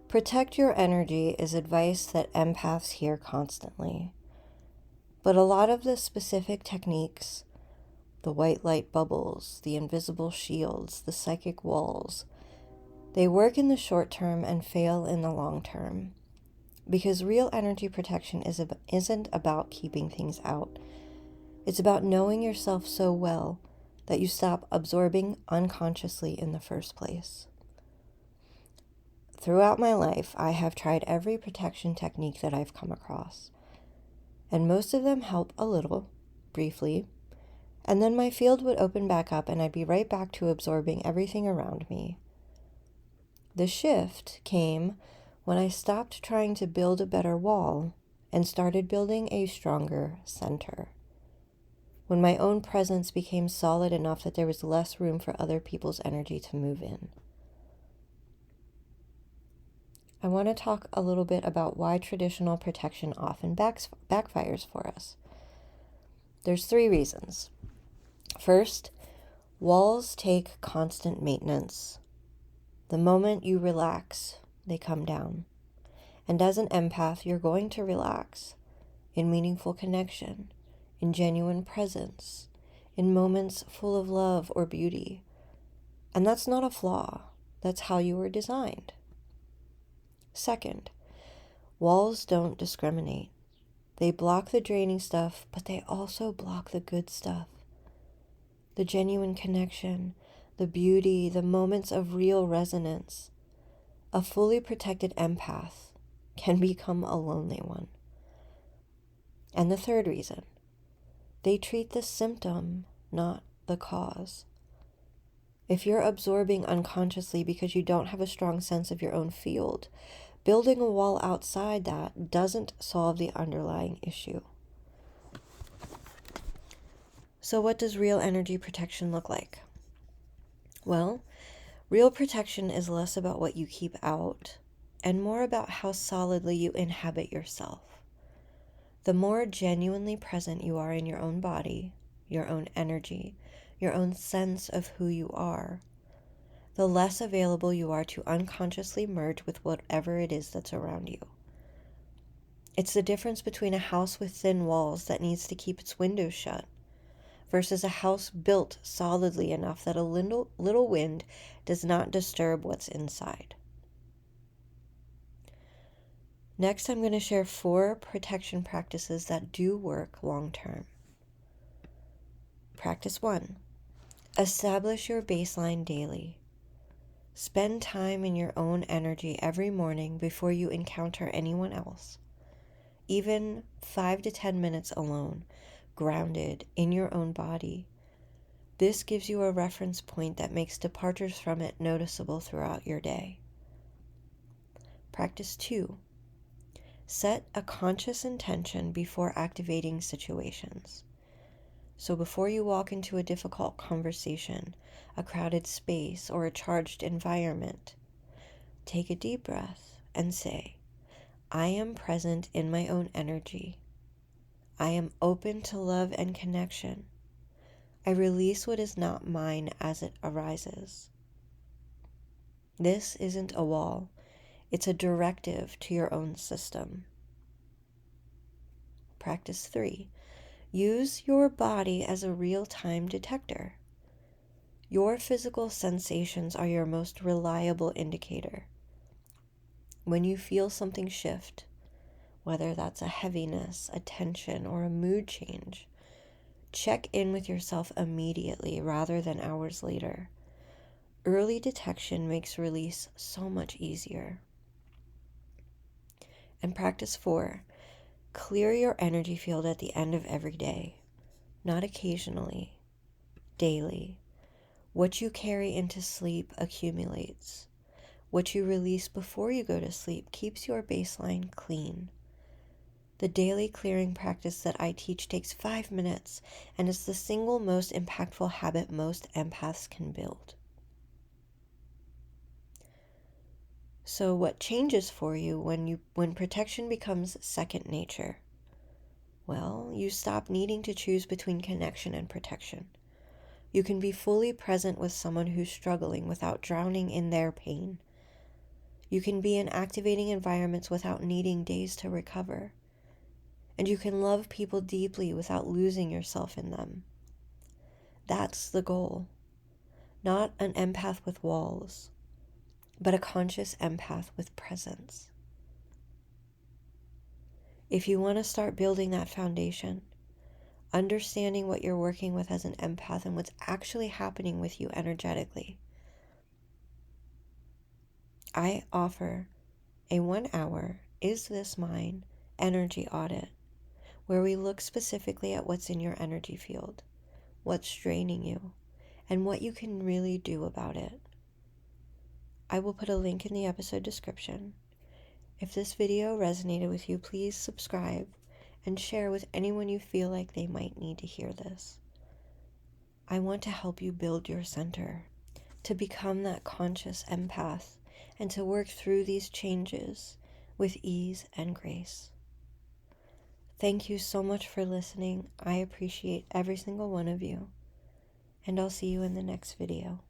Protect your energy is advice that empaths hear constantly. But a lot of the specific techniques, the white light bubbles, the invisible shields, the psychic walls, they work in the short term and fail in the long term. Because real energy protection isn't about keeping things out. It's about knowing yourself so well that you stop absorbing unconsciously in the first place. Throughout my life, I have tried every protection technique that I've come across, and most of them help a little, briefly, and then my field would open back up and I'd be right back to absorbing everything around me. The shift came when I stopped trying to build a better wall and started building a stronger center. When my own presence became solid enough that there was less room for other people's energy to move in. I want to talk a little bit about why traditional protection often backfires for us. There's 3 reasons. First, walls take constant maintenance. The moment you relax, they come down. And as an empath, you're going to relax in meaningful connection, in genuine presence, in moments full of love or beauty. And that's not a flaw. That's how you were designed. Second, walls don't discriminate. They block the draining stuff, but they also block the good stuff. The genuine connection, the beauty, the moments of real resonance. A fully protected empath can become a lonely one. And the third reason, they treat the symptom, not the cause. If you're absorbing unconsciously because you don't have a strong sense of your own field, building a wall outside that doesn't solve the underlying issue. So what does real energy protection look like? Well, real protection is less about what you keep out and more about how solidly you inhabit yourself. The more genuinely present you are in your own body, your own energy, your own sense of who you are, the less available you are to unconsciously merge with whatever it is that's around you. It's the difference between a house with thin walls that needs to keep its windows shut versus a house built solidly enough that a little wind does not disturb what's inside. Next, I'm going to share 4 protection practices that do work long term. Practice 1. Establish your baseline daily. Spend time in your own energy every morning before you encounter anyone else. Even 5 to 10 minutes alone, grounded in your own body. This gives you a reference point that makes departures from it noticeable throughout your day. Practice 2. Set a conscious intention before activating situations. So before you walk into a difficult conversation, a crowded space, or a charged environment, take a deep breath and say, I am present in my own energy. I am open to love and connection. I release what is not mine as it arises. This isn't a wall. It's a directive to your own system. Practice 3. Use your body as a real-time detector. Your physical sensations are your most reliable indicator. When you feel something shift, whether that's a heaviness, a tension, or a mood change, check in with yourself immediately rather than hours later. Early detection makes release so much easier. And practice 4. Clear your energy field at the end of every day, not occasionally, daily. What you carry into sleep accumulates. What you release before you go to sleep keeps your baseline clean. The daily clearing practice that I teach takes 5 minutes and is the single most impactful habit most empaths can build. So what changes for you when protection becomes second nature? Well, you stop needing to choose between connection and protection. You can be fully present with someone who's struggling without drowning in their pain. You can be in activating environments without needing days to recover. And you can love people deeply without losing yourself in them. That's the goal. Not an empath with walls, but a conscious empath with presence. If you want to start building that foundation, understanding what you're working with as an empath and what's actually happening with you energetically, I offer a 1-hour Is This Mine energy audit where we look specifically at what's in your energy field, what's draining you, and what you can really do about it. I will put a link in the episode description. If this video resonated with you, please subscribe and share with anyone you feel like they might need to hear this. I want to help you build your center, to become that conscious empath, and to work through these changes with ease and grace. Thank you so much for listening. I appreciate every single one of you, and I'll see you in the next video.